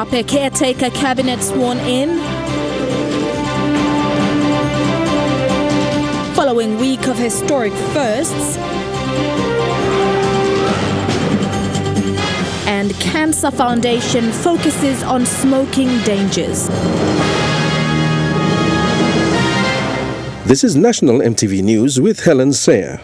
Marape Caretaker cabinet sworn in. Following week of historic firsts. And Cancer Foundation focuses on smoking dangers. This is National EMTV News with Helen Sayer.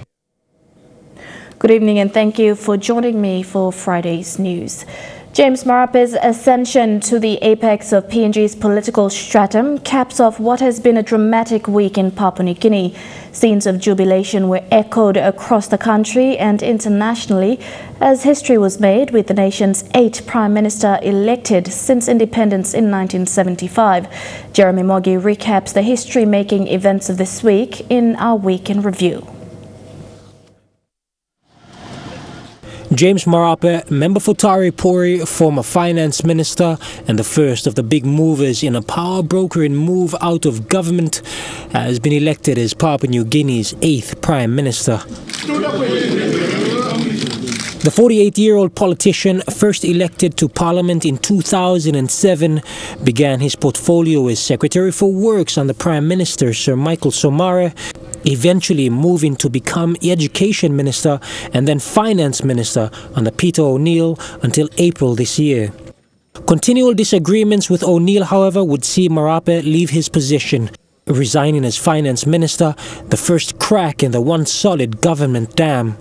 Good evening and thank you for joining me for Friday's news. James Marape's ascension to the apex of PNG's political stratum caps off what has been a dramatic week in Papua New Guinea. Scenes of jubilation were echoed across the country and internationally as history was made with the nation's 8th Prime Minister elected since independence in 1975. Jeremy Mogi recaps the history-making events of this week in our Week in Review. James Marape, member for Tari Pori, former finance minister and the first of the big movers in a power brokering move out of government, has been elected as Papua New Guinea's 8th Prime Minister. The 48-year-old politician, first elected to Parliament in 2007, began his portfolio as Secretary for Works under Prime Minister Sir Michael Somare, eventually moving to become Education Minister and then Finance Minister under Peter O'Neill until April this year. Continual disagreements with O'Neill, however, would see Marape leave his position, resigning as Finance Minister, the first crack in the once solid government dam.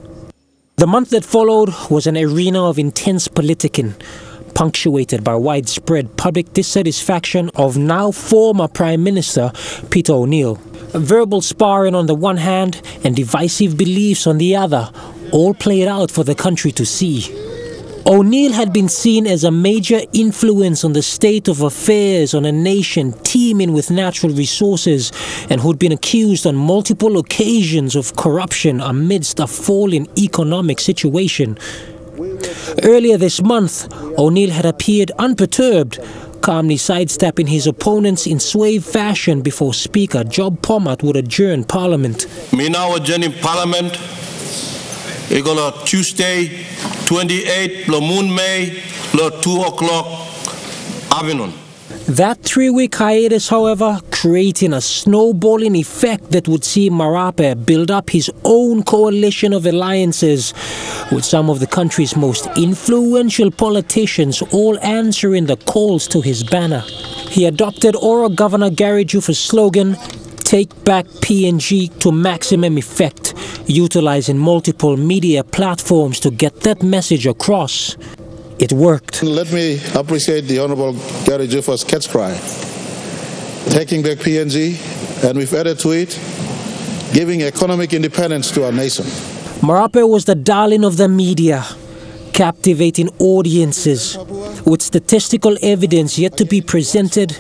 The month that followed was an arena of intense politicking, punctuated by widespread public dissatisfaction of now former Prime Minister Peter O'Neill. Verbal sparring on the one hand and divisive beliefs on the other, all played out for the country to see. O'Neill had been seen as a major influence on the state of affairs on a nation teeming with natural resources and who'd been accused on multiple occasions of corruption amidst a falling economic situation. Earlier this month, O'Neill had appeared unperturbed, calmly sidestepping his opponents in suave fashion before Speaker Job Pomat would adjourn Parliament. Me now adjourning Parliament. It's going to Tuesday, 28, moon May, 2 o'clock, afternoon. That 3-week hiatus, however, creating a snowballing effect that would see Marape build up his own coalition of alliances, with some of the country's most influential politicians all answering the calls to his banner. He adopted Oro Governor Gary Jufa's slogan, "Take back PNG to maximum effect," utilizing multiple media platforms to get that message across. It worked. Let me appreciate the Honorable Gary Jufa's catch cry, taking back PNG, and we've added to it, giving economic independence to our nation. Marape was the darling of the media, captivating audiences. With statistical evidence yet to be presented,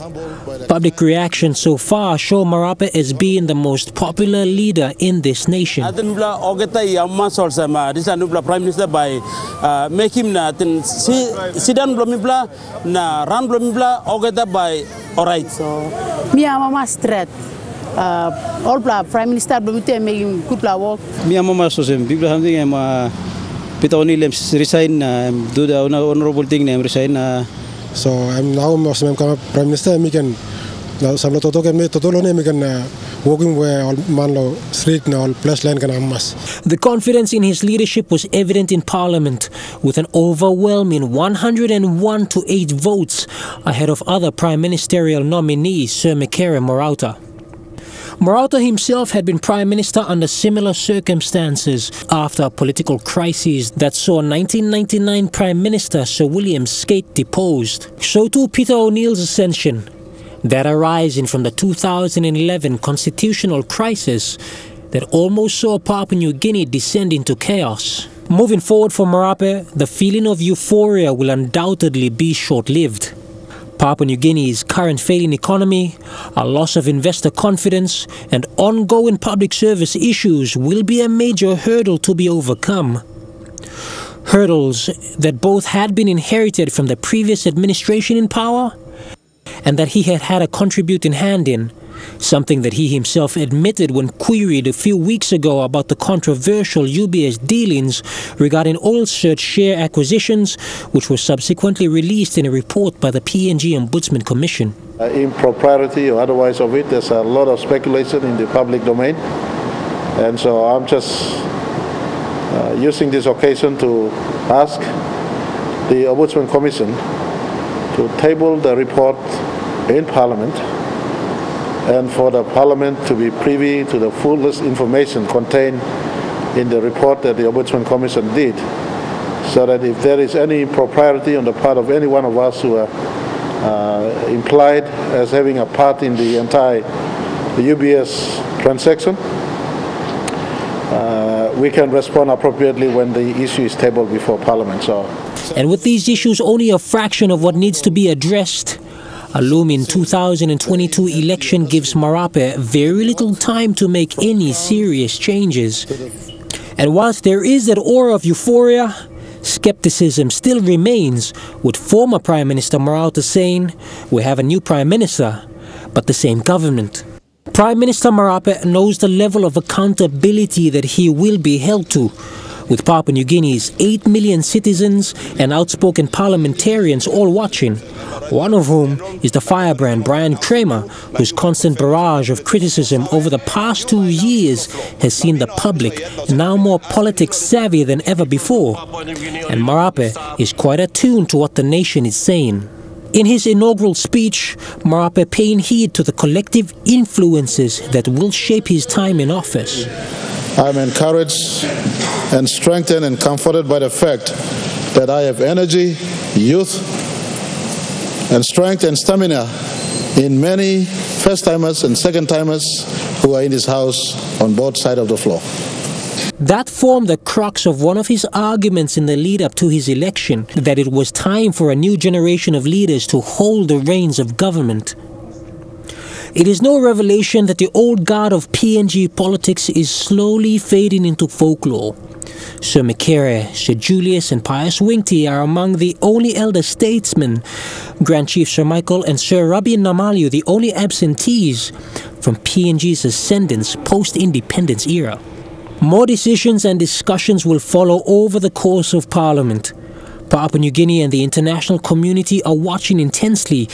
public reactions so far show Marape as being the most popular leader in this nation. Prime Minister by make him na sidan blomibla na ran blomibla ogeta by alright. So me mama straight all Prime Minister blomite making good work. Me mama so sem bigla something am Peter O'Neill resign do the honorable thing name resign. So I'm now Prime Minister me can now samlo toto ke me toto lo ne me can walking where all manlo street na all plus line can amas. The confidence in his leadership was evident in Parliament, with an overwhelming 101 to 8 votes ahead of other prime ministerial nominees Sir Mikere Morauta. Morauta himself had been Prime Minister under similar circumstances after a political crisis that saw 1999 Prime Minister Sir William Skate deposed. So too Peter O'Neill's ascension, that arising from the 2011 constitutional crisis that almost saw Papua New Guinea descend into chaos. Moving forward for Marape, the feeling of euphoria will undoubtedly be short-lived. Papua New Guinea's current failing economy, a loss of investor confidence, and ongoing public service issues will be a major hurdle to be overcome. Hurdles that both had been inherited from the previous administration in power and that he had had a contributing hand in, something that he himself admitted when queried a few weeks ago about the controversial UBS dealings regarding oil search share acquisitions, which were subsequently released in a report by the PNG Ombudsman Commission. Impropriety or otherwise of it, there's a lot of speculation in the public domain, and so I'm just using this occasion to ask the Ombudsman Commission to table the report in Parliament and for the Parliament to be privy to the fullest information contained in the report that the Ombudsman Commission did, so that if there is any impropriety on the part of any one of us who are implied as having a part in the entire UBS transaction, we can respond appropriately when the issue is tabled before Parliament. And with these issues only a fraction of what needs to be addressed, a looming 2022 election gives Marape very little time to make any serious changes. And whilst there is that aura of euphoria, skepticism still remains, with former Prime Minister Marape saying, "We have a new Prime Minister, but the same government." Prime Minister Marape knows the level of accountability that he will be held to, with Papua New Guinea's 8 million citizens and outspoken parliamentarians all watching, one of whom is the firebrand Brian Kramer, whose constant barrage of criticism over the past 2 years has seen the public now more politics savvy than ever before. And Marape is quite attuned to what the nation is saying. In his inaugural speech, Marape paying heed to the collective influences that will shape his time in office. I'm encouraged and strengthened and comforted by the fact that I have energy, youth, and strength and stamina in many first-timers and second-timers who are in this house on both sides of the floor. That formed the crux of one of his arguments in the lead-up to his election, that it was time for a new generation of leaders to hold the reins of government. It is no revelation that the old guard of PNG politics is slowly fading into folklore. Sir Mikere, Sir Julius and Pius Wingti are among the only elder statesmen, Grand Chief Sir Michael and Sir Rabin Namalu the only absentees from PNG's ascendance post-independence era. More decisions and discussions will follow over the course of Parliament. Papua New Guinea and the international community are watching intensely.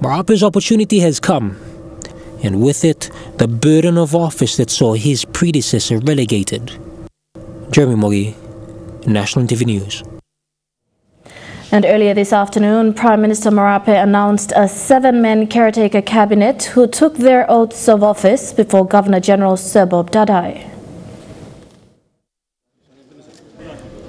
Marape's opportunity has come, and with it, the burden of office that saw his predecessor relegated. Jeremy Mogi, National EMTV News. And earlier this afternoon, Prime Minister Marape announced a 7-man caretaker cabinet who took their oaths of office before Governor-General Sir Bob Dadai.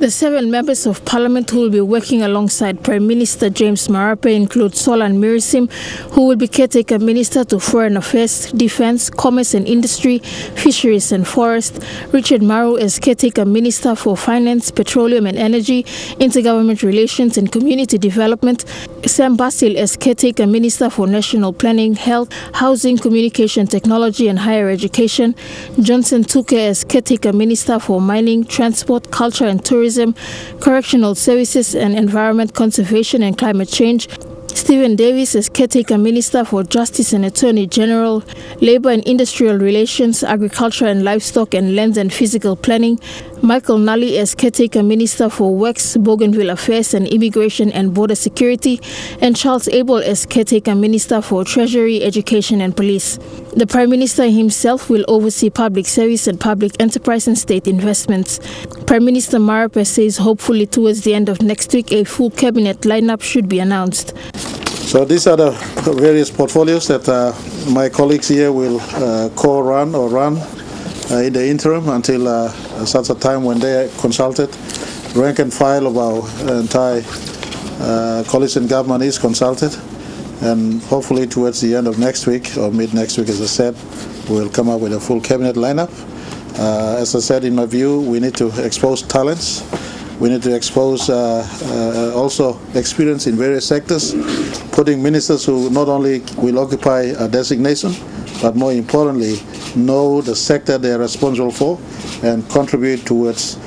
The 7 members of Parliament who will be working alongside Prime Minister James Marape include Solan Mirisim, who will be Caretaker Minister to Foreign Affairs, Defence, Commerce and Industry, Fisheries and Forest, Richard Maru as Caretaker Minister for Finance, Petroleum and Energy, Intergovernment Relations and Community Development, Sam Basil as Caretaker Minister for National Planning, Health, Housing, Communication Technology and Higher Education, Johnson Tuke as Caretaker Minister for Mining, Transport, Culture and Tourism, Correctional Services and Environment Conservation and Climate Change, Stephen Davis as Caretaker Minister for Justice and Attorney General, Labour and Industrial Relations, Agriculture and Livestock and Lands and Physical Planning, Michael Nally as Caretaker Minister for Works, Bougainville Affairs and Immigration and Border Security, and Charles Abel as Caretaker Minister for Treasury, Education and Police. The Prime Minister himself will oversee public service and public enterprise and state investments. Prime Minister Marape says hopefully towards the end of next week a full cabinet lineup should be announced. So these are the various portfolios that my colleagues here will co-run or run in the interim until such a time when they are consulted. Rank and file of our entire coalition government is consulted, and hopefully towards the end of next week or mid next week, as I said, we'll come up with a full cabinet lineup. As I said, in my view, we need to expose talents. We need to expose also experience in various sectors, putting ministers who not only will occupy a designation, but more importantly, know the sector they are responsible for and contribute towards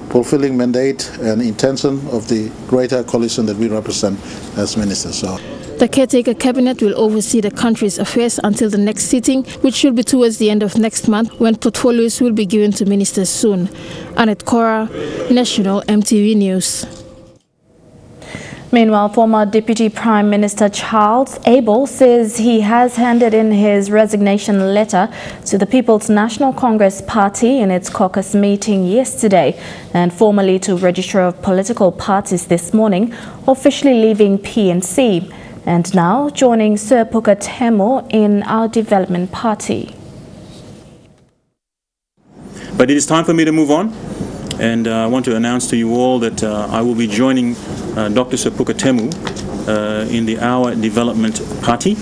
fulfilling mandate and intention of the greater coalition that we represent as ministers. So The Caretaker cabinet will oversee the country's affairs until the next sitting, which should be towards the end of next month, when portfolios will be given to ministers soon. Annette Cora, National EMTV News. Meanwhile, former Deputy Prime Minister Charles Abel says he has handed in his resignation letter to the People's National Congress Party in its caucus meeting yesterday, and formally to Registrar of Political Parties this morning, officially leaving PNC, and now joining Sir Puka Temo in our Development Party. But it is time for me to move on, and I want to announce to you all that I will be joining Dr. Sir Puka Temo in the Our Development Party,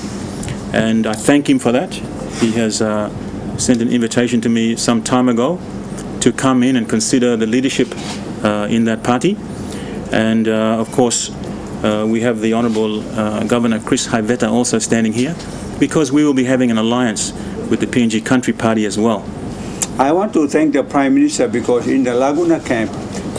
and I thank him for that. He has sent an invitation to me some time ago to come in and consider the leadership in that party, and of course we have the Honourable Governor Chris Haiveta also standing here, because we will be having an alliance with the PNG Country Party as well. I want to thank the Prime Minister, because in the Laguna camp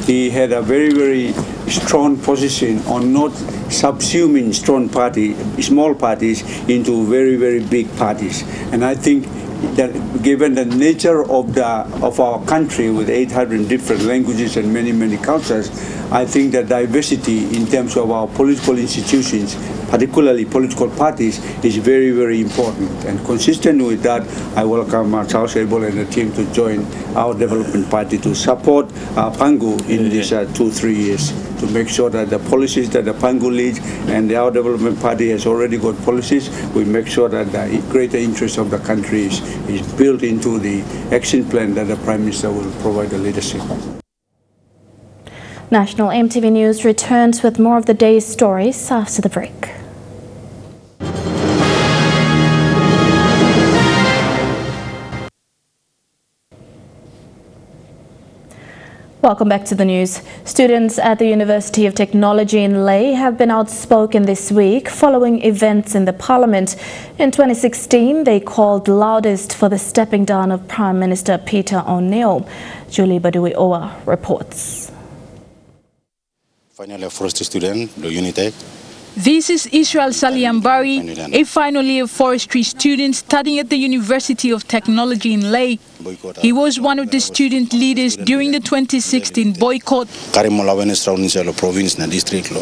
he had a very, very strong position on not subsuming small parties into very, very big parties. And I think that given the nature of our country with 800 different languages and many, many cultures, I think that diversity in terms of our political institutions, particularly political parties, is very, very important. And consistent with that, I welcome Charles Abel and the team to join our development party to support Pangu in these 2-3 years, to make sure that the policies that the Pangu leads and our development party has already got policies, we make sure that the greater interest of the country is built into the action plan that the Prime Minister will provide the leadership. National EMTV News returns with more of the day's stories after the break. Welcome back to the news. Students at the University of Technology in Lae have been outspoken this week following events in the Parliament. In 2016, they called loudest for the stepping down of Prime Minister Peter O'Neill. Julie Badui-Owa reports. Final year forestry student, the Unitech. This is Israel Saliambari, a final year forestry student studying at the University of Technology in Lae. He was one of the student leaders during the 2016 boycott. Province na district lo.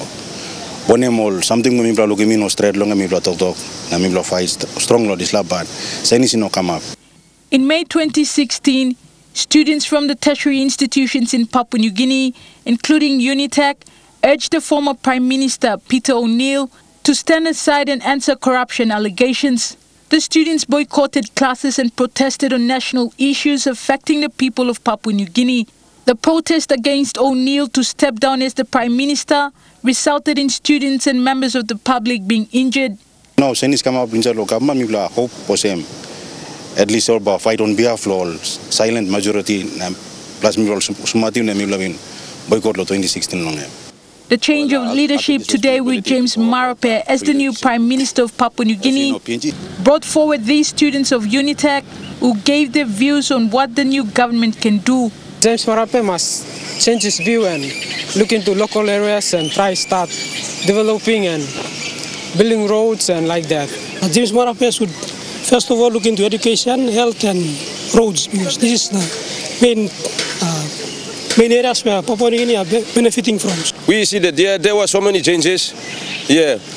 Bonemol something we lo kimi no straight lo ngami lo tok na mi lo fight strong lo disla bad. Senisi no come up. In May 2016, students from the tertiary institutions in Papua New Guinea, including Unitech, urged the former Prime Minister Peter O'Neill to stand aside and answer corruption allegations. The students boycotted classes and protested on national issues affecting the people of Papua New Guinea. The protest against O'Neill to step down as the Prime Minister resulted in students and members of the public being injured. No, senis come up in the government, mi bla hope posem. At least all about fight on behalf of silent majority plus mi bla sumatiu na mi bla bin boycott lo 2016 long. The change of leadership today with James Marape as the new Prime Minister of Papua New Guinea brought forward these students of Unitech who gave their views on what the new government can do. James Marape must change his view and look into local areas and try start developing and building roads and like that. James Marape should first of all look into education, health and roads, because this is the main areas where Papua New Guinea are benefiting from. We see that there were so many changes,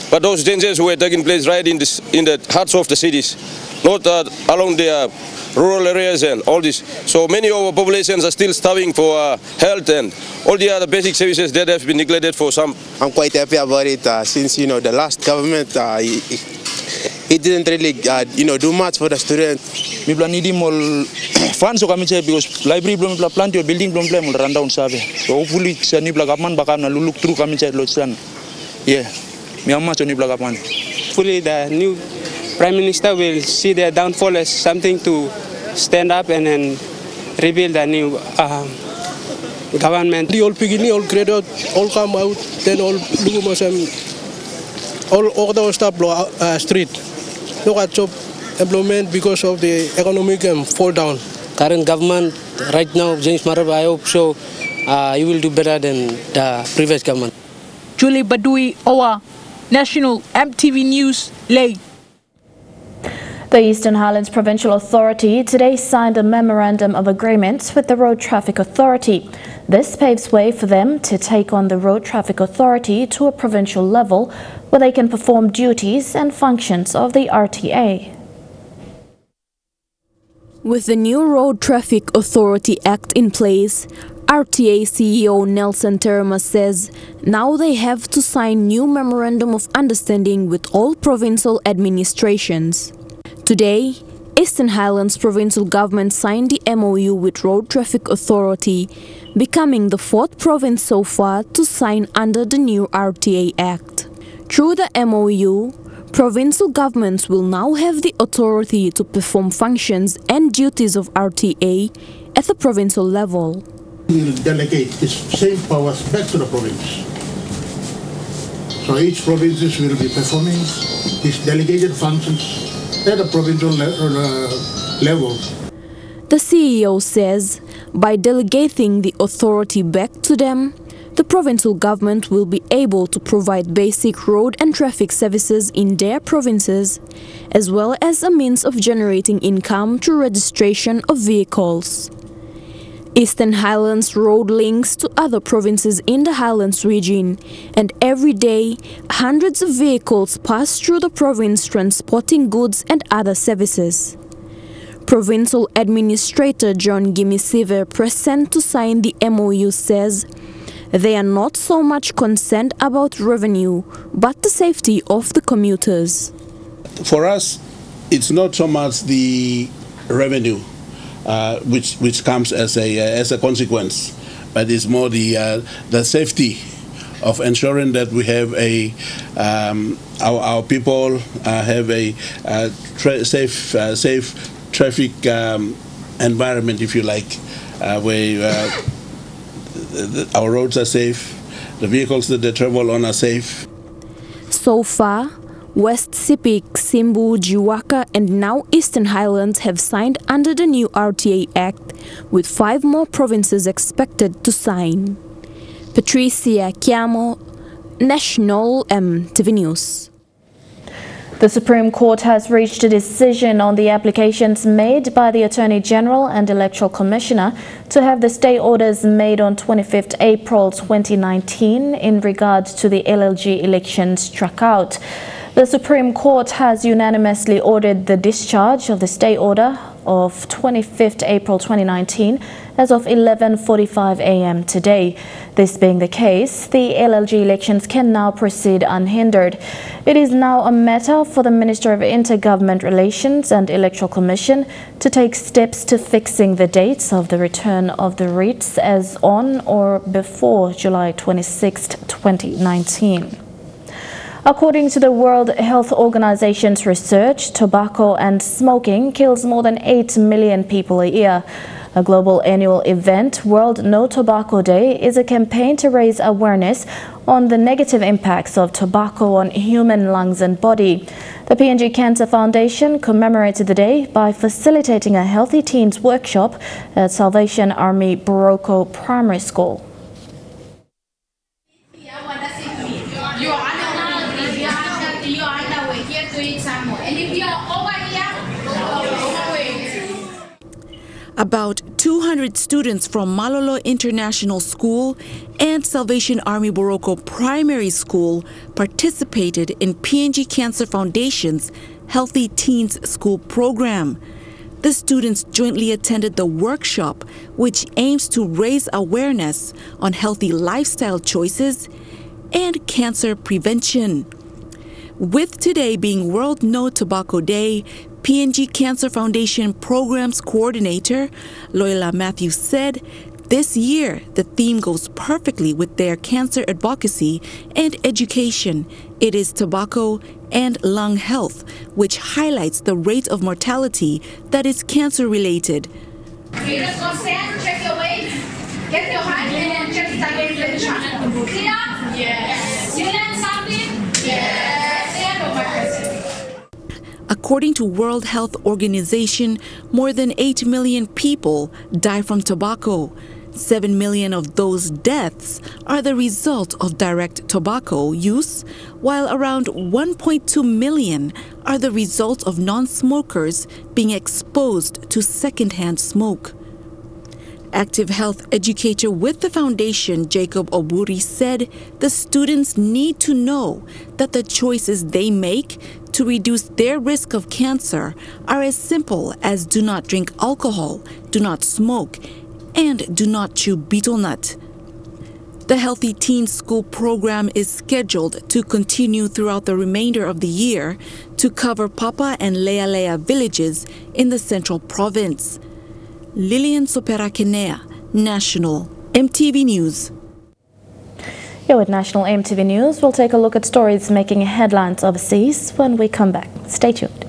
but those changes were taking place right in the hearts of the cities, not along the rural areas and all this. So many of our populations are still starving for health and all the other basic services that have been neglected for some. I'm quite happy about it since the last government it didn't really do much for the students. We need more funds because library belum plenty of building belum mulai run down sabe. So hopefully seni government bakal look through kami cari losan. Mi amma seni government. Hopefully the new Prime Minister will see their downfall as something to stand up and then rebuild the new government. The all begini, all graduate, all come out, then all look masam, all the stuff blow street. Look at job employment because of the economic fall down. Current government right now, James Marape, I hope so. He will do better than the previous government. Julie Badui-Owa, National EMTV News, Ley. The Eastern Highlands Provincial Authority today signed a memorandum of agreement with the Road Traffic Authority. This paves way for them to take on the Road Traffic Authority to a provincial level where they can perform duties and functions of the RTA. With the new Road Traffic Authority Act in place, RTA CEO Nelson Terma says now they have to sign new Memorandum of Understanding with all provincial administrations. Today, Eastern Highlands Provincial Government signed the MOU with Road Traffic Authority, becoming the fourth province so far to sign under the new RTA Act. Through the MOU, provincial governments will now have the authority to perform functions and duties of RTA at the provincial level. We will delegate the same powers back to the province. So each province will be performing these delegated functions at the provincial level. The CEO says by delegating the authority back to them, the provincial government will be able to provide basic road and traffic services in their provinces, as well as a means of generating income through registration of vehicles. Eastern Highlands road links to other provinces in the Highlands region, and every day, hundreds of vehicles pass through the province transporting goods and other services. Provincial Administrator John Gimisive, present to sign the MOU, says they are not so much concerned about revenue, but the safety of the commuters. For us, it's not so much the revenue, which comes as a consequence, but it's more the safety of ensuring that we have our people have a safe traffic environment, if you like, where our roads are safe, the vehicles that they travel on are safe. So far, West Sepik, Simbu, Jiwaka and now Eastern Highlands have signed under the new RTA Act, with 5 more provinces expected to sign. Patricia Chiamo, National EMTV News. The Supreme Court has reached a decision on the applications made by the Attorney General and Electoral Commissioner to have the stay orders made on 25th April 2019 in regard to the LLG elections struck out. The Supreme Court has unanimously ordered the discharge of the stay order of 25th April 2019 as of 11:45 a.m. today. This being the case, the LLG elections can now proceed unhindered. It is now a matter for the Minister of Intergovernment Relations and Electoral Commission to take steps to fixing the dates of the return of the writs as on or before July 26, 2019. According to the World Health Organization's research, tobacco and smoking kills more than 8 million people a year. A global annual event, World No Tobacco Day, is a campaign to raise awareness on the negative impacts of tobacco on human lungs and body. The PNG Cancer Foundation commemorated the day by facilitating a Healthy Teens workshop at Salvation Army Boroko Primary School. About 200 students from Malolo International School and Salvation Army Boroko Primary School participated in PNG Cancer Foundation's Healthy Teens School program. The students jointly attended the workshop, which aims to raise awareness on healthy lifestyle choices and cancer prevention. With today being World No Tobacco Day, PNG Cancer Foundation Programs Coordinator Loyola Matthews said this year the theme goes perfectly with their cancer advocacy and education. It is tobacco and lung health, which highlights the rate of mortality that is cancer related. Check your weight, get your height, and then check the temperature. Yes. You learn something? Yes. According to World Health Organization, more than 8 million people die from tobacco. 7 million of those deaths are the result of direct tobacco use, while around 1.2 million are the result of non-smokers being exposed to secondhand smoke. Active health educator with the foundation, Jacob Oburi, said the students need to know that the choices they make to reduce their risk of cancer are as simple as do not drink alcohol, do not smoke, and do not chew betel nut. The Healthy Teen School program is scheduled to continue throughout the remainder of the year to cover Papa and Lealea villages in the Central Province. Lilian Sopera-Kenea, National EMTV News. Here with National EMTV News, we'll take a look at stories making headlines overseas when we come back. Stay tuned.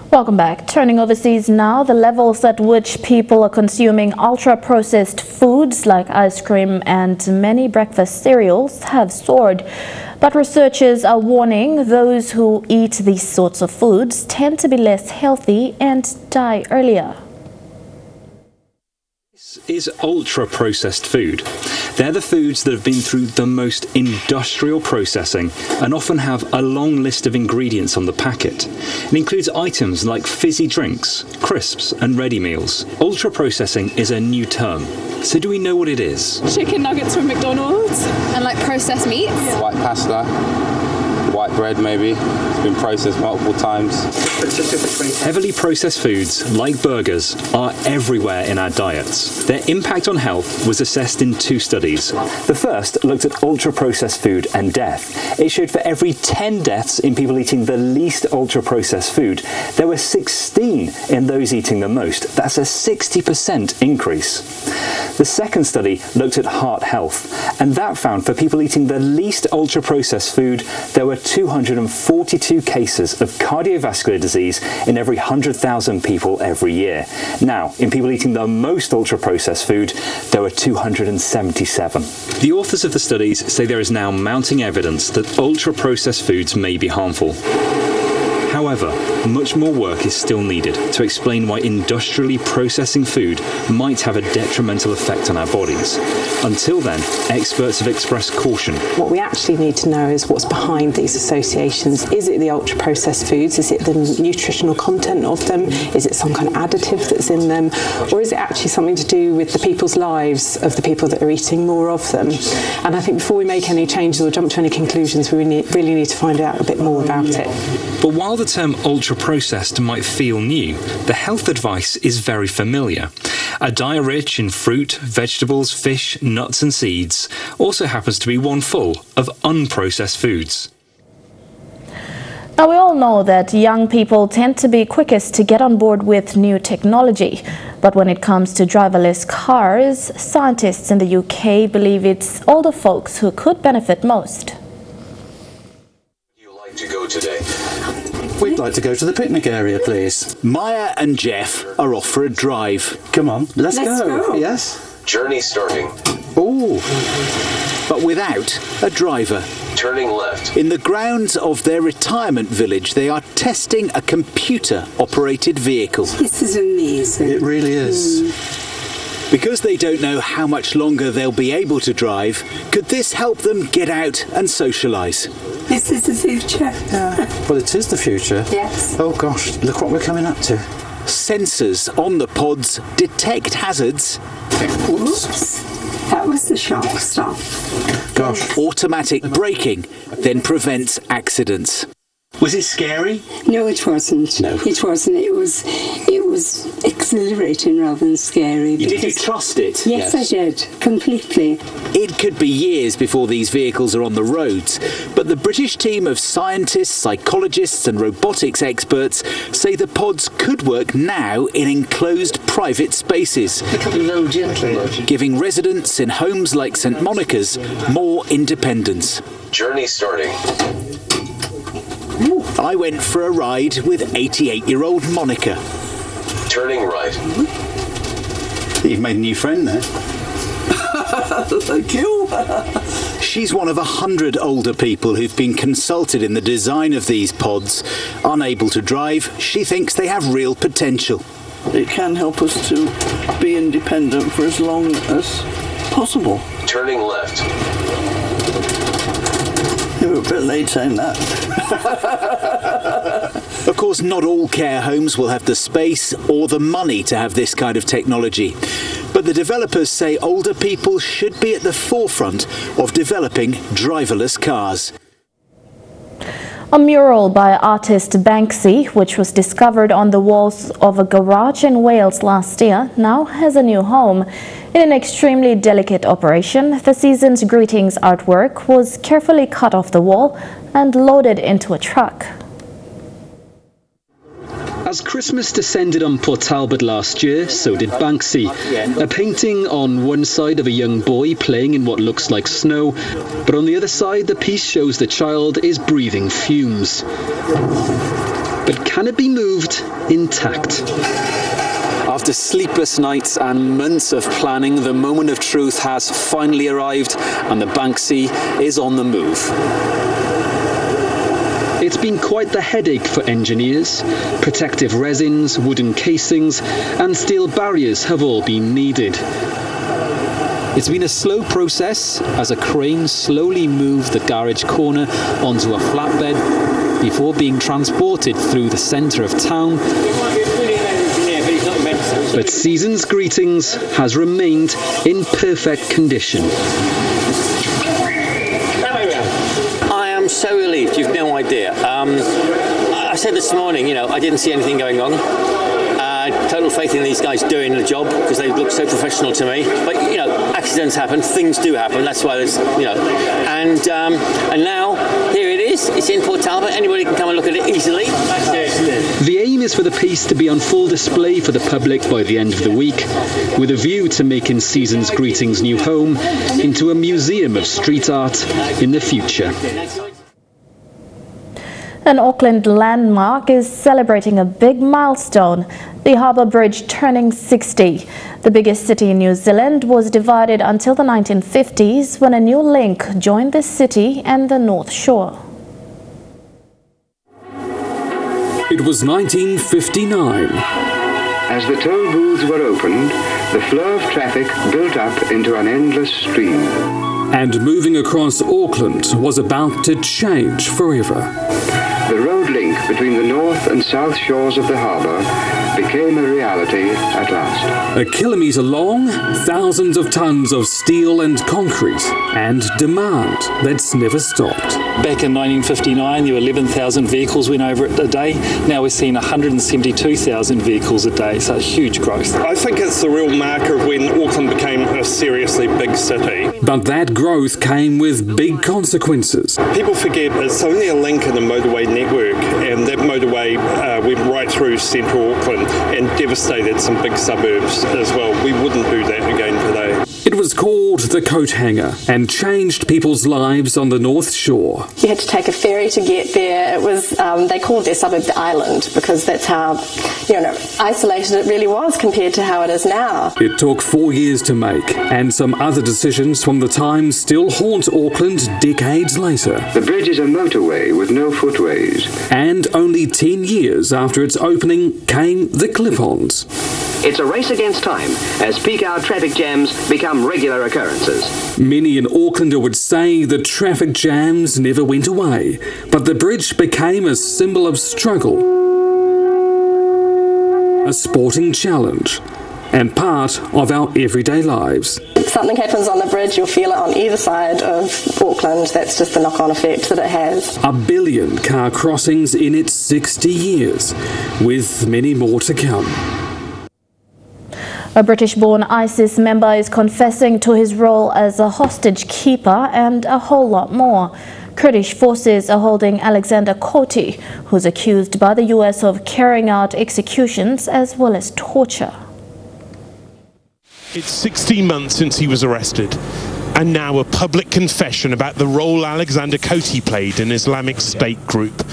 Welcome back. Turning overseas now, the levels at which people are consuming ultra-processed foods like ice cream and many breakfast cereals have soared. But researchers are warning those who eat these sorts of foods tend to be less healthy and die earlier. This is ultra-processed food. They're the foods that have been through the most industrial processing and often have a long list of ingredients on the packet. It includes items like fizzy drinks, crisps and ready meals. Ultra-processing is a new term. So do we know what it is? Chicken nuggets from McDonald's. And like processed meats. White pasta, white bread maybe. It's been processed multiple times. Heavily processed foods, like burgers, are everywhere in our diets. Their impact on health was assessed in 2 studies. The first looked at ultra-processed food and death. It showed for every 10 deaths in people eating the least ultra-processed food, there were 16 in those eating the most. That's a 60% increase. The second study looked at heart health, and that found for people eating the least ultra-processed food, there were 242 cases of cardiovascular disease in every 100,000 people every year. Now, in people eating the most ultra-processed food, there were 277. The authors of the studies say there is now mounting evidence that ultra-processed foods may be harmful. However, much more work is still needed to explain why industrially processing food might have a detrimental effect on our bodies. Until then, experts have expressed caution. What we actually need to know is what's behind these associations. Is it the ultra-processed foods? Is it the nutritional content of them? Is it some kind of additive that's in them? Or is it actually something to do with the people's lives of the people that are eating more of them? And I think before we make any changes or jump to any conclusions, we really need to find out a bit more about it. But while the term ultra-processed might feel new, the health advice is very familiar. A diet rich in fruit, vegetables, fish, nuts and seeds also happens to be one full of unprocessed foods. Now, we all know that young people tend to be quickest to get on board with new technology. But when it comes to driverless cars, scientists in the UK believe it's older folks who could benefit most. To go today. We'd like to go to the picnic area, please. Maya and Jeff are off for a drive. Come on, let's go. Yes. Journey starting. Ooh. But without a driver. Turning left. In the grounds of their retirement village, they are testing a computer-operated vehicle. This is amazing. It really is. Because they don't know how much longer they'll be able to drive, could this help them get out and socialise? This is the future. Well, it is the future. Yes. Oh gosh, look what we're coming up to. Sensors on the pods detect hazards. Whoops. That was the sharp stop. Gosh. Automatic braking then prevents accidents. Was it scary? No, it wasn't. No. It wasn't. It was exhilarating rather than scary. Did you trust it? Yes, I did. Completely. It could be years before these vehicles are on the roads, but the British team of scientists, psychologists and robotics experts say the pods could work now in enclosed private spaces, giving residents in homes like St Monica's more independence. Journey starting. I went for a ride with 88-year-old Monica. Turning right. You've made a new friend there. Thank you. She's one of 100 older people who've been consulted in the design of these pods. Unable to drive, she thinks they have real potential. It can help us to be independent for as long as possible. Turning left. You were a bit late saying that. Of course, not all care homes will have the space or the money to have this kind of technology. But the developers say older people should be at the forefront of developing driverless cars. A mural by artist Banksy, which was discovered on the walls of a garage in Wales last year, now has a new home. In an extremely delicate operation, the season's greetings artwork was carefully cut off the wall and loaded into a truck. As Christmas descended on Port Talbot last year, so did Banksy. A painting on one side of a young boy playing in what looks like snow, but on the other side the piece shows the child is breathing fumes. But can it be moved intact? After sleepless nights and months of planning, the moment of truth has finally arrived and the Banksy is on the move. It's been quite the headache for engineers. Protective resins, wooden casings and steel barriers have all been needed. It's been a slow process as a crane slowly moved the garage corner onto a flatbed before being transported through the centre of town. But Season's Greetings has remained in perfect condition. I'm so relieved, you've no idea. I said this morning, I didn't see anything going wrong. Total faith in these guys doing the job because they look so professional to me. But accidents happen, things do happen. That's why there's, and now here it is. It's in Port Talbot. Anybody can come and look at it easily. The aim is for the piece to be on full display for the public by the end of the week, with a view to making Season's Greetings' new home into a museum of street art in the future. An Auckland landmark is celebrating a big milestone, the Harbour Bridge turning 60. The biggest city in New Zealand was divided until the 1950s when a new link joined the city and the North Shore. It was 1959. As the toll booths were opened, the flow of traffic built up into an endless stream. And moving across Auckland was about to change forever. The road link between the north and south shores of the harbour became a reality at last. A kilometre long, thousands of tonnes of steel and concrete, and demand that's never stopped. Back in 1959, there were 11,000 vehicles went over it a day. Now we're seeing 172,000 vehicles a day, so huge growth. I think it's the real marker of when Auckland became a seriously big city. But that growth came with big consequences. People forget it's only a link in the motorway network, and that motorway went right through central Auckland and devastated some big suburbs as well. We wouldn't do that again today. It was called the Coat Hanger and changed people's lives on the North Shore. You had to take a ferry to get there. It was, they called their suburb the island because that's how, isolated it really was compared to how it is now. It took 4 years to make, and some other decisions from the time still haunt Auckland decades later. The bridge is a motorway with no footways. And only 10 years after its opening came the clip-ons. It's a race against time as peak-hour traffic jams become regular occurrences. Many an Aucklander would say the traffic jams never went away, but the bridge became a symbol of struggle, a sporting challenge, and part of our everyday lives. If something happens on the bridge, you'll feel it on either side of Auckland. That's just the knock-on effect that it has. 1 billion car crossings in its 60 years, with many more to come. A British-born ISIS member is confessing to his role as a hostage keeper and a whole lot more. Kurdish forces are holding Alexander Koti, who's accused by the US of carrying out executions as well as torture. It's 16 months since he was arrested, and now a public confession about the role Alexander Koti played in Islamic State group.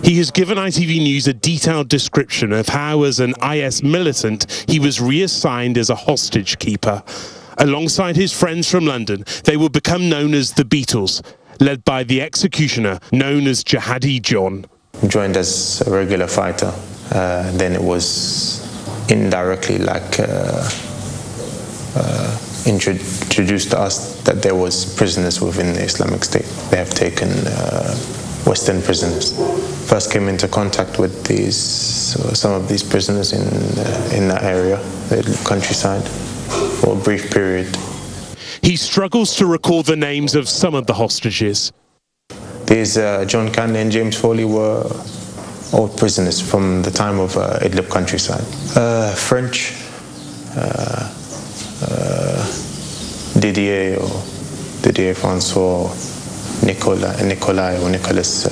He has given ITV News a detailed description of how, as an IS militant, he was reassigned as a hostage keeper. Alongside his friends from London, they would become known as the Beatles, led by the executioner known as Jihadi John. Joined as a regular fighter, then it was indirectly introduced to us that there was prisoners within the Islamic State. They have taken Western prisoners. First came into contact with some of these prisoners in that area, the countryside, for a brief period. He struggles to recall the names of some of the hostages. These John Canley and James Foley were old prisoners from the time of Idlib countryside. French, Didier Francois, Nicolai or Nicholas,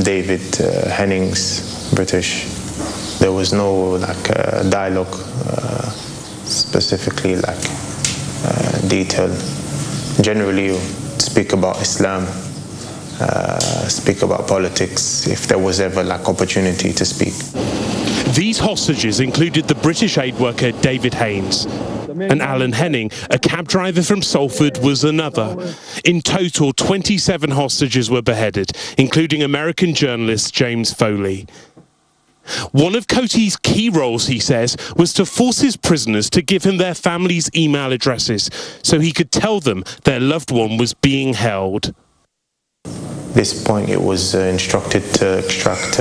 David Hennings, British. There was no dialogue specifically detailed. Generally, you speak about Islam, speak about politics, if there was ever opportunity to speak. These hostages included the British aid worker David Haynes, and Alan Henning, a cab driver from Salford, was another. In total, 27 hostages were beheaded, including American journalist James Foley. One of Coaty's key roles, he says, was to force his prisoners to give him their families' email addresses so he could tell them their loved one was being held. At this point, it was instructed to extract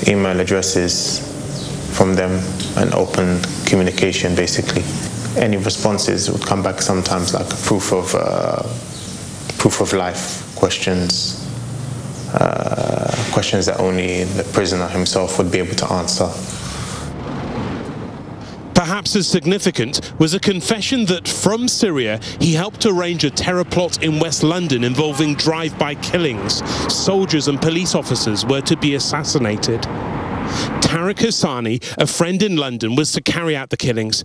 email addresses from them and open communication, basically. Any responses would come back sometimes like a proof of life questions. Questions that only the prisoner himself would be able to answer. Perhaps as significant was a confession that from Syria he helped arrange a terror plot in West London involving drive-by killings. Soldiers and police officers were to be assassinated. Tariq Hassani, a friend in London, was to carry out the killings.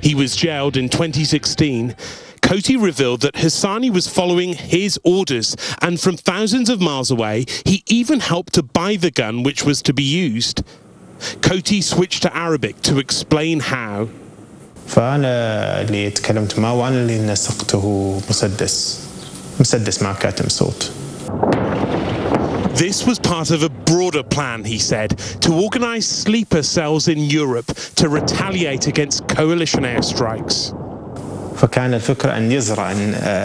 He was jailed in 2016. Coaty revealed that Hassani was following his orders, and from thousands of miles away, he even helped to buy the gun which was to be used. Coaty switched to Arabic to explain how. فأنا اللي تكلمت معه وأنا اللي نسقته مسدس مع كاتم صوت. This was part of a broader plan, he said, to organise sleeper cells in Europe to retaliate against coalition airstrikes. فكان الفكرة أن يزرع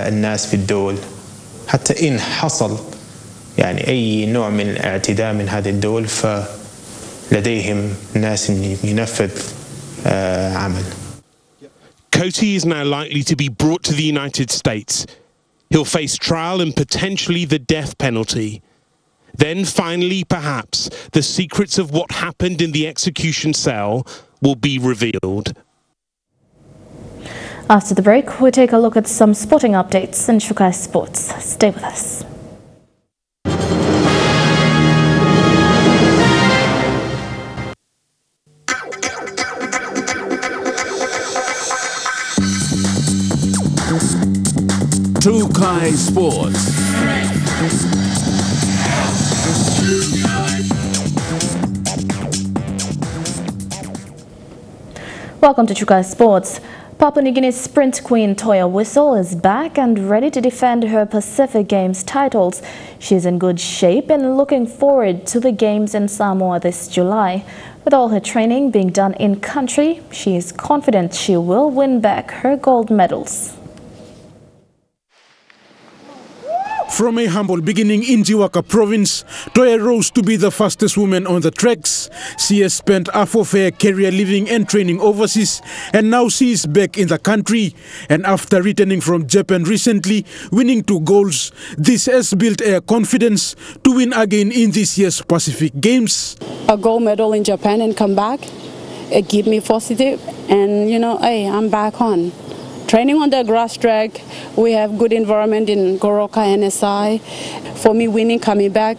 الناس في الدول حتى إن حصل أي نوع من الاعتداء من هذه الدول فلديهم ناس ينفذ عمل. Coaty is now likely to be brought to the United States. He'll face trial and potentially the death penalty. Then finally, perhaps, the secrets of what happened in the execution cell will be revealed. After the break, we'll take a look at some sporting updates in Shukai Sports. Stay with us. Shukai Sports. Welcome to Shukai Sports. Papua New Guinea's sprint queen Toya Whistle is back and ready to defend her Pacific Games titles. She's in good shape and looking forward to the Games in Samoa this July. With all her training being done in country, she is confident she will win back her gold medals. From a humble beginning in Jiwaka province, Toya rose to be the fastest woman on the tracks. She has spent half of her career living and training overseas, and now she is back in the country. And after returning from Japan recently, winning 2 golds, this has built her confidence to win again in this year's Pacific Games. A gold medal in Japan and come back, it gives me positive, and hey, I'm back on. Training on the grass track, we have good environment in Goroka and SI. For me, winning, coming back,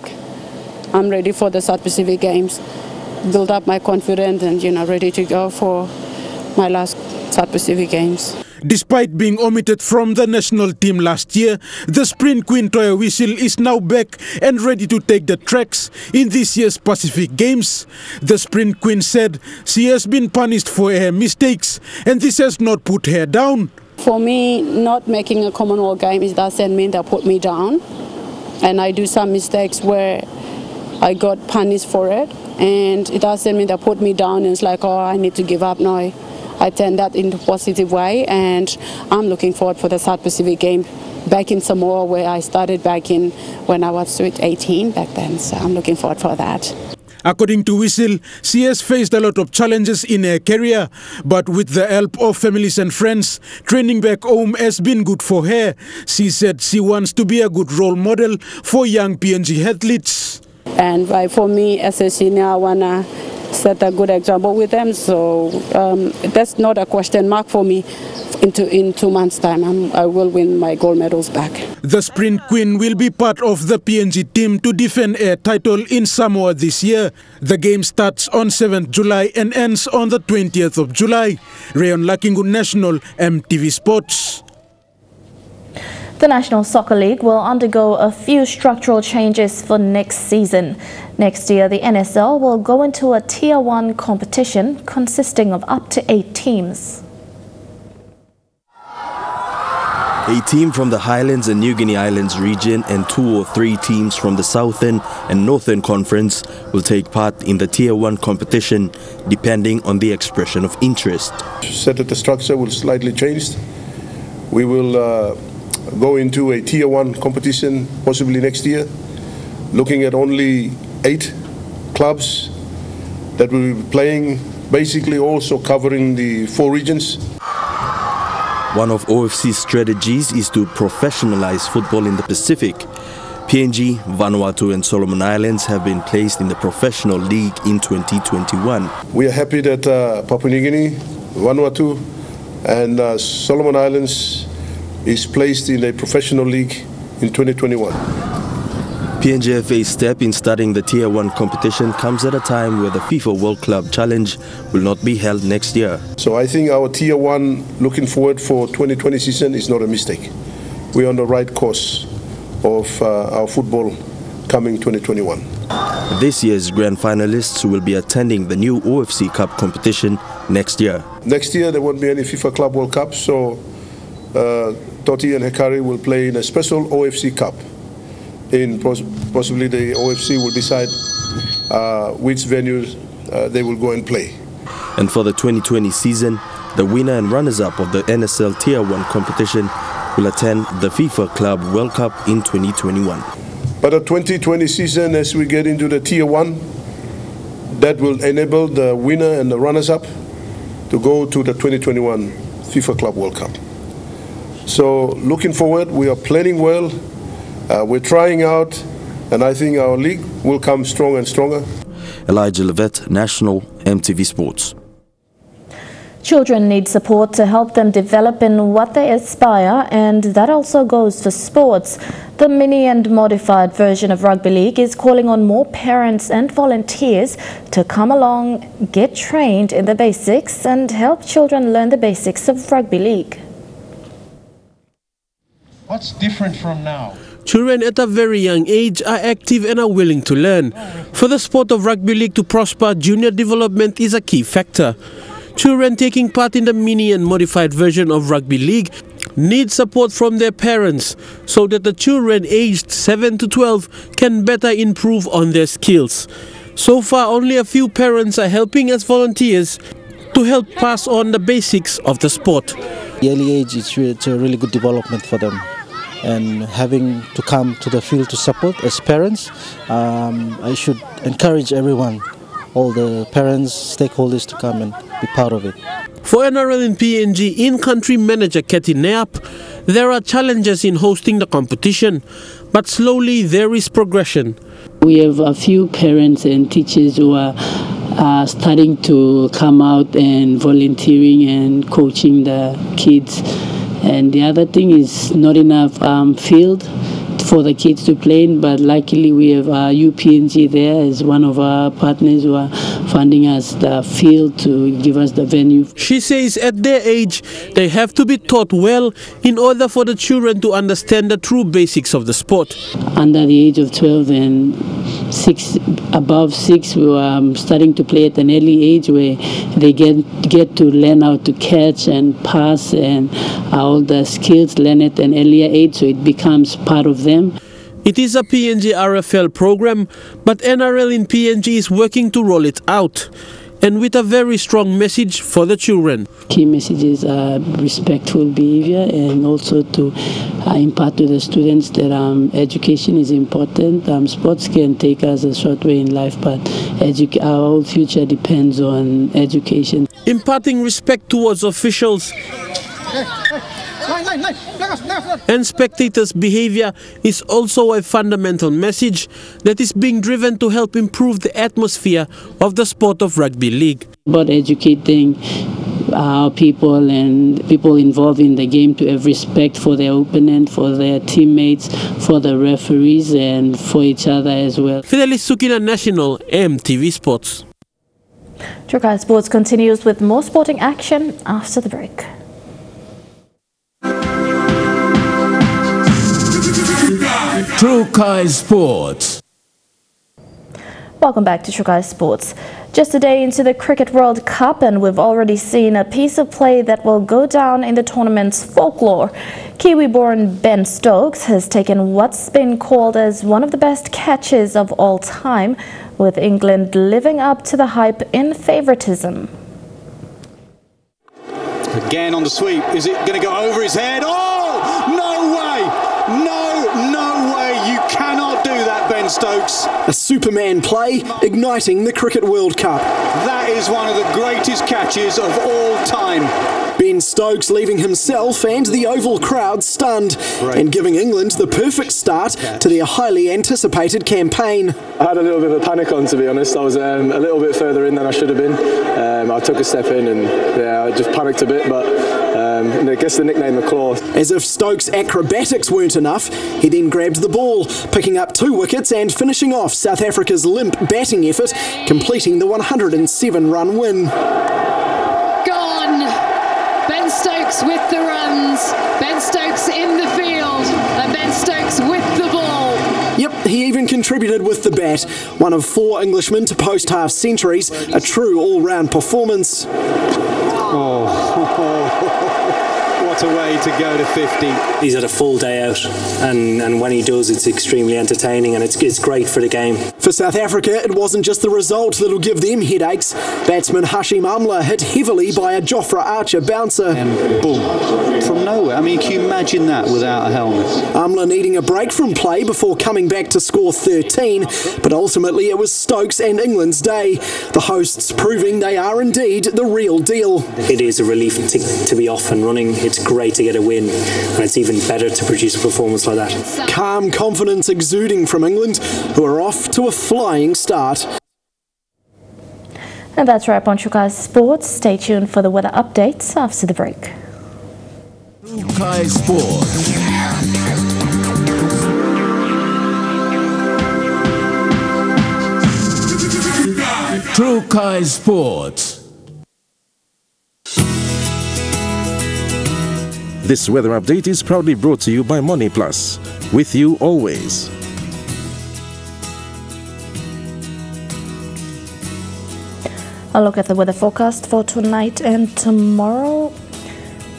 I'm ready for the South Pacific Games. Build up my confidence and ready to go for my last South Pacific Games. Despite being omitted from the national team last year, the sprint queen Toya is now back and ready to take the tracks in this year's Pacific Games. The sprint queen said she has been punished for her mistakes and this has not put her down. For me, not making a Commonwealth Games doesn't mean that put me down. And I do some mistakes where I got punished for it. And it doesn't mean that put me down and it's like, oh, I need to give up. No, I turn that into a positive way. And I'm looking forward for the South Pacific Game back in Samoa, where I started back in when I was 18 back then. So I'm looking forward for that. According to Whistle, she has faced a lot of challenges in her career, but with the help of families and friends, training back home has been good for her. She said she wants to be a good role model for young PNG athletes. And for me, as a senior, I want to set a good example with them. So that's not a question mark for me. In 2 months' time, I will win my gold medals back. The sprint queen will be part of the PNG team to defend a title in Samoa this year. The game starts on 7th July and ends on the 20th of July. Rayon Lakingu National, EMTV Sports. The National Soccer League will undergo a few structural changes for next season. Next year, the NSL will go into a Tier 1 competition consisting of up to 8 teams. A team from the Highlands and New Guinea Islands region and 2 or 3 teams from the Southern and Northern Conference will take part in the Tier 1 competition, depending on the expression of interest. Said that the structure will slightly change. We will go into a Tier 1 competition possibly next year, looking at only 8 clubs that will be playing, basically also covering the 4 regions. One of OFC's strategies is to professionalize football in the Pacific. PNG, Vanuatu and Solomon Islands have been placed in the professional league in 2021. We are happy that Papua New Guinea, Vanuatu and Solomon Islands is placed in a professional league in 2021. PNGFA's step in starting the Tier 1 competition comes at a time where the FIFA World Club Challenge will not be held next year. So I think our Tier 1 looking forward for 2020 season is not a mistake. We're on the right course of our football coming 2021. This year's grand finalists will be attending the new OFC Cup competition next year. Next year there won't be any FIFA Club World Cup, so Toti and Hekari will play in a special OFC Cup. Possibly the OFC will decide which venues they will go and play. And for the 2020 season, the winner and runners-up of the NSL Tier 1 competition will attend the FIFA Club World Cup in 2021. But the 2020 season, as we get into the Tier 1, that will enable the winner and the runners-up to go to the 2021 FIFA Club World Cup. So looking forward, we are planning well. We're trying out, and I think our league will come stronger and stronger. Elijah Levet, National, EMTV Sports. Children need support to help them develop in what they aspire, and that also goes for sports. The mini and modified version of Rugby League is calling on more parents and volunteers to come along, get trained in the basics, and help children learn the basics of Rugby League. What's different from now? Children at a very young age are active and are willing to learn. For the sport of Rugby League to prosper, junior development is a key factor. Children taking part in the mini and modified version of Rugby League need support from their parents so that the children aged 7 to 12 can better improve on their skills. So far, only a few parents are helping as volunteers to help pass on the basics of the sport. The early age it's a really good development for them. And having to come to the field to support as parents, I should encourage everyone, all the parents, stakeholders to come and be part of it. For NRL and PNG in-country manager Kathy Neap, there are challenges in hosting the competition, but slowly there is progression. We have a few parents and teachers who are starting to come out and volunteering and coaching the kids. And the other thing is not enough field for the kids to play in, but luckily we have UPNG there as one of our partners who are funding us the field to give us the venue. She says at their age, they have to be taught well in order for the children to understand the true basics of the sport. Under the age of 12 and above 6, we were starting to play at an early age where they get to learn how to catch and pass and all the skills learn at an earlier age, so it becomes part of them. It is a PNG RFL program, but NRL in PNG is working to roll it out, and with a very strong message for the children. Key messages are respectful behavior and also to impart to the students that education is important. Sports can take us a short way in life, but our whole future depends on education. Imparting respect towards officials and spectators' behavior is also a fundamental message that is being driven to help improve the atmosphere of the sport of rugby league. About educating our people and people involved in the game to have respect for their opponent, for their teammates, for the referees and for each other as well. Fidelis Sukina National, EMTV Sports. Trukai Sports continues with more sporting action after the break. Trukai Sports. Welcome back to Trukai Sports. Just a day into the Cricket World Cup and we've already seen a piece of play that will go down in the tournament's folklore. Kiwi-born Ben Stokes has taken what's been called as one of the best catches of all time, with England living up to the hype in favouritism. Again on the sweep. Is it going to go over his head? Oh, no way! No way! You cannot do that, Ben Stokes. A Superman play, igniting the Cricket World Cup. That is one of the greatest catches of all time. Ben Stokes leaving himself and the Oval crowd stunned and giving England the perfect start to their highly anticipated campaign. I had a little bit of a panic on, to be honest. I was a little bit further in than I should have been. I took a step in and I just panicked a bit, but I guess the nickname the Claw. As if Stokes' acrobatics weren't enough, he then grabbed the ball, picking up 2 wickets and finishing off South Africa's limp batting effort, completing the 107-run win. Ben Stokes with the runs, Ben Stokes in the field, and Ben Stokes with the ball. Yep, he even contributed with the bat. One of 4 Englishmen to post half centuries, a true all-round performance. What a way to go to 50. He's had a full day out, and when he does, it's extremely entertaining, and it's great for the game. For South Africa, it wasn't just the result that'll give them headaches. Batsman Hashim Amla hit heavily by a Jofra Archer bouncer. And boom, from nowhere. I mean, can you imagine that without a helmet? Amla needing a break from play before coming back to score 13, but ultimately it was Stokes and England's day. The hosts proving they are indeed the real deal. It is a relief to be off and running. It's great to get a win, and it's even better to produce a performance like that. Calm confidence exuding from England, who are off to a flying start. And that's right on Trukai Sports. Stay tuned for the weather updates after the break. Trukai Sports. Trukai Sports. This weather update is proudly brought to you by Money Plus, with you always. A look at the weather forecast for tonight and tomorrow.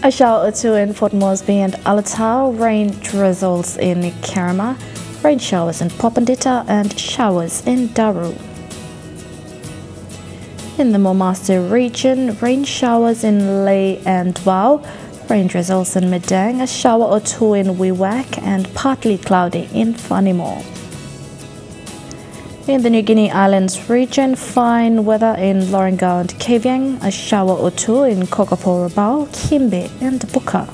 A shower or 2 in Port Moresby and Alatau, rain drizzles in Kerema, rain showers in Popondetta and showers in Daru. In the Momaster region, rain showers in Lae and Wau, rain drizzles in Medang, a shower or 2 in Wewak and partly cloudy in Whanimo. In the New Guinea Islands region, fine weather in Lorengau and Kavieng, a shower or 2 in Kokopo Rabaul, Kimbe and Buka.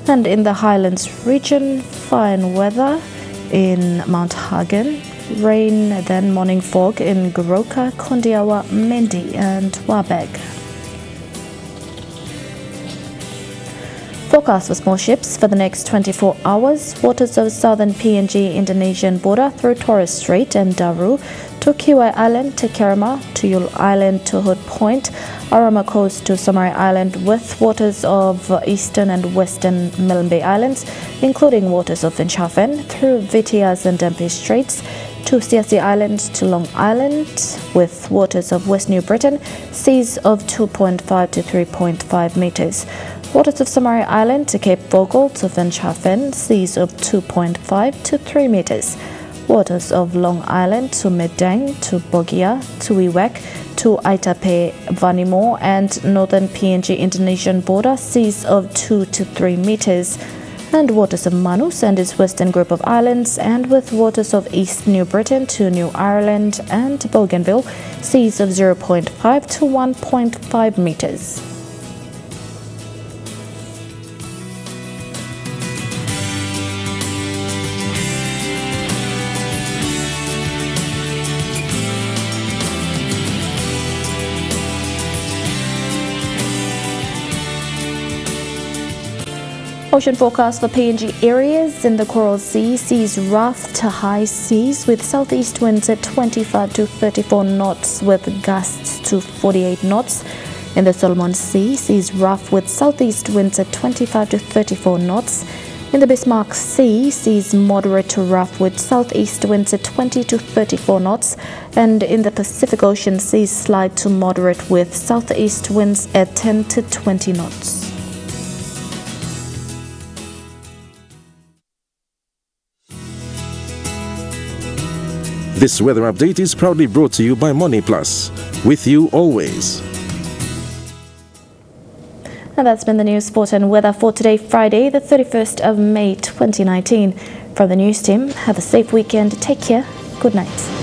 And in the Highlands region, fine weather in Mount Hagen, rain then morning fog in Goroka, Kondiawa, Mendi and Wabeg. For Forecast for small ships for the next 24 hours. Waters of southern PNG Indonesian border through Torres Strait and Daru to Kiwai Island to Kerama, to Yule Island to Hood Point, Arama Coast to Samari Island, with waters of eastern and western Milne Bay Islands, including waters of Finchafen, through Vitiaz and Dempe Straits, to Siasi Island to Long Island, with waters of West New Britain, seas of 2.5 to 3.5 meters. Waters of Samari Island to Cape Vogel to Finchafen, seas of 2.5 to 3 meters. Waters of Long Island to Medang, to Bogia, to Iwak, to Aitape, Vanimo and northern PNG Indonesian border, seas of 2 to 3 meters. And waters of Manus and its western group of islands, and with waters of East New Britain to New Ireland and Bougainville, seas of 0.5 to 1.5 meters. Ocean forecast for PNG areas. In the Coral Sea, seas rough to high seas with southeast winds at 25 to 34 knots with gusts to 48 knots. In the Solomon Sea, seas rough with southeast winds at 25 to 34 knots. In the Bismarck Sea, seas moderate to rough with southeast winds at 20 to 34 knots. And in the Pacific Ocean, seas slight to moderate with southeast winds at 10 to 20 knots. This weather update is proudly brought to you by Money Plus. With you always. And that's been the news, sport and weather for today, Friday, the 31st of May 2019. From the news team, have a safe weekend. Take care. Good night.